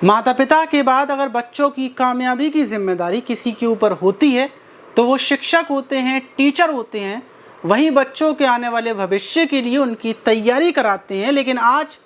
माता पिता के बाद अगर बच्चों की कामयाबी की जिम्मेदारी किसी के ऊपर होती है तो वो शिक्षक होते हैं, टीचर होते हैं। वहीं बच्चों के आने वाले भविष्य के लिए उनकी तैयारी कराते हैं। लेकिन आज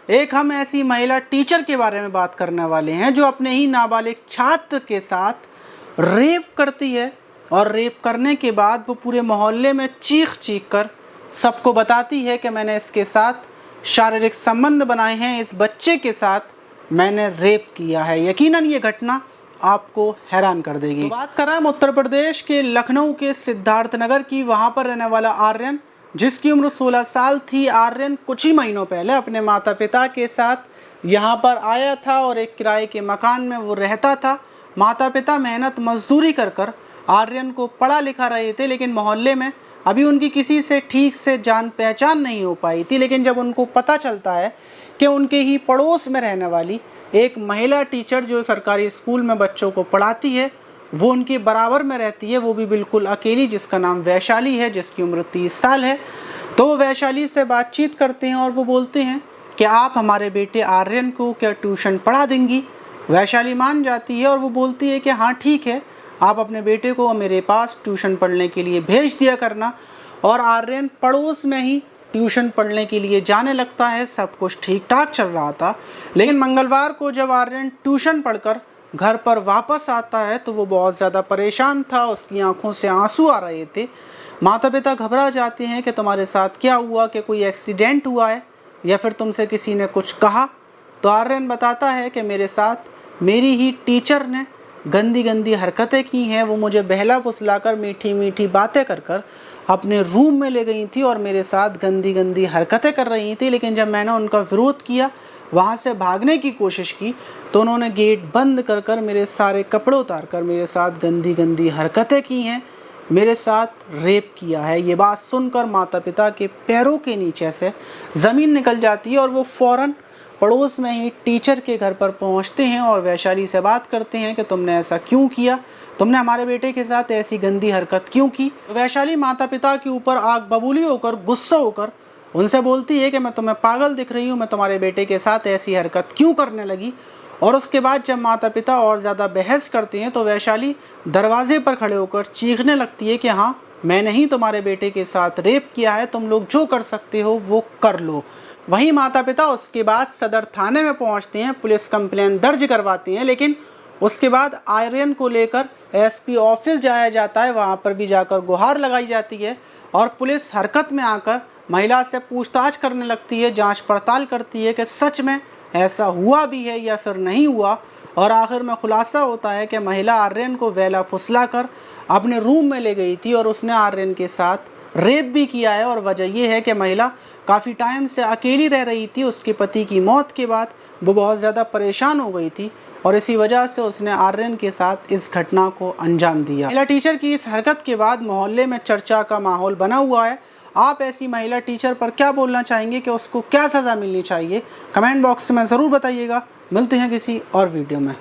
एक हम ऐसी महिला टीचर के बारे में बात करने वाले हैं जो अपने ही नाबालिग छात्र के साथ रेप करती है, और रेप करने के बाद वो पूरे मोहल्ले में चीख चीख कर सबको बताती है कि मैंने इसके साथ शारीरिक संबंध बनाए हैं, इस बच्चे के साथ मैंने रेप किया है। यकीनन ये घटना आपको हैरान कर देगी। तो बात कर रहे हैं उत्तर प्रदेश के लखनऊ के सिद्धार्थनगर की। वहाँ पर रहने वाला आर्यन, जिसकी उम्र 16 साल थी। आर्यन कुछ ही महीनों पहले अपने माता पिता के साथ यहाँ पर आया था और एक किराए के मकान में वो रहता था। माता पिता मेहनत मजदूरी कर कर आर्यन को पढ़ा लिखा रहे थे, लेकिन मोहल्ले में अभी उनकी किसी से ठीक से जान पहचान नहीं हो पाई थी। लेकिन जब उनको पता चलता है कि उनके ही पड़ोस में रहने वाली एक महिला टीचर जो सरकारी स्कूल में बच्चों को पढ़ाती है, वो उनके बराबर में रहती है, वो भी बिल्कुल अकेली, जिसका नाम वैशाली है, जिसकी उम्र 30 साल है। तो वो वैशाली से बातचीत करते हैं और वो बोलते हैं कि आप हमारे बेटे आर्यन को क्या ट्यूशन पढ़ा देंगी। वैशाली मान जाती है और वो बोलती है कि हाँ ठीक है, आप अपने बेटे को मेरे पास ट्यूशन पढ़ने के लिए भेज दिया करना। और आर्यन पड़ोस में ही ट्यूशन पढ़ने के लिए जाने लगता है। सब कुछ ठीक ठाक चल रहा था, लेकिन मंगलवार को जब आर्यन ट्यूशन पढ़कर घर पर वापस आता है तो वो बहुत ज़्यादा परेशान था, उसकी आंखों से आंसू आ रहे थे। माता पिता घबरा जाते हैं कि तुम्हारे साथ क्या हुआ, कि कोई एक्सीडेंट हुआ है या फिर तुमसे किसी ने कुछ कहा। तो आर्यन बताता है कि मेरे साथ मेरी ही टीचर ने गंदी गंदी हरकतें की हैं। वो मुझे बहला फुसलाकर मीठी मीठी बातें कर कर अपने रूम में ले गई थी और मेरे साथ गंदी गंदी हरकतें कर रही थी। लेकिन जब मैंने उनका विरोध किया, वहाँ से भागने की कोशिश की, तो उन्होंने गेट बंद कर कर मेरे सारे कपड़े उतार कर मेरे साथ गंदी गंदी हरकतें की हैं, मेरे साथ रेप किया है। ये बात सुनकर माता पिता के पैरों के नीचे से ज़मीन निकल जाती है और वो फ़ौरन पड़ोस में ही टीचर के घर पर पहुंचते हैं और वैशाली से बात करते हैं कि तुमने ऐसा क्यों किया, तुमने हमारे बेटे के साथ ऐसी गंदी हरकत क्यों की। वैशाली माता पिता के ऊपर आग बबूली होकर, गुस्सा होकर उनसे बोलती है कि मैं तुम्हें पागल दिख रही हूँ, मैं तुम्हारे बेटे के साथ ऐसी हरकत क्यों करने लगी। और उसके बाद जब माता पिता और ज़्यादा बहस करते हैं तो वैशाली दरवाजे पर खड़े होकर चीखने लगती है कि हाँ, मैंने ही तुम्हारे बेटे के साथ रेप किया है, तुम लोग जो कर सकते हो वो कर लो। वहीं माता पिता उसके बाद सदर थाने में पहुंचते हैं, पुलिस कंप्लेन दर्ज करवाती हैं। लेकिन उसके बाद आर्यन को लेकर एसपी ऑफिस जाया जाता है, वहां पर भी जाकर गुहार लगाई जाती है और पुलिस हरकत में आकर महिला से पूछताछ करने लगती है, जांच पड़ताल करती है कि सच में ऐसा हुआ भी है या फिर नहीं हुआ। और आखिर में खुलासा होता है कि महिला आर्यन को वेला फुसला कर अपने रूम में ले गई थी और उसने आर्यन के साथ रेप भी किया है। और वजह यह है कि महिला काफ़ी टाइम से अकेली रह रही थी। उसके पति की मौत के बाद वो बहुत ज़्यादा परेशान हो गई थी और इसी वजह से उसने आर्यन के साथ इस घटना को अंजाम दिया। महिला टीचर की इस हरकत के बाद मोहल्ले में चर्चा का माहौल बना हुआ है। आप ऐसी महिला टीचर पर क्या बोलना चाहेंगे, कि उसको क्या सज़ा मिलनी चाहिए? कमेंट बॉक्स में ज़रूर बताइएगा। मिलते हैं किसी और वीडियो में।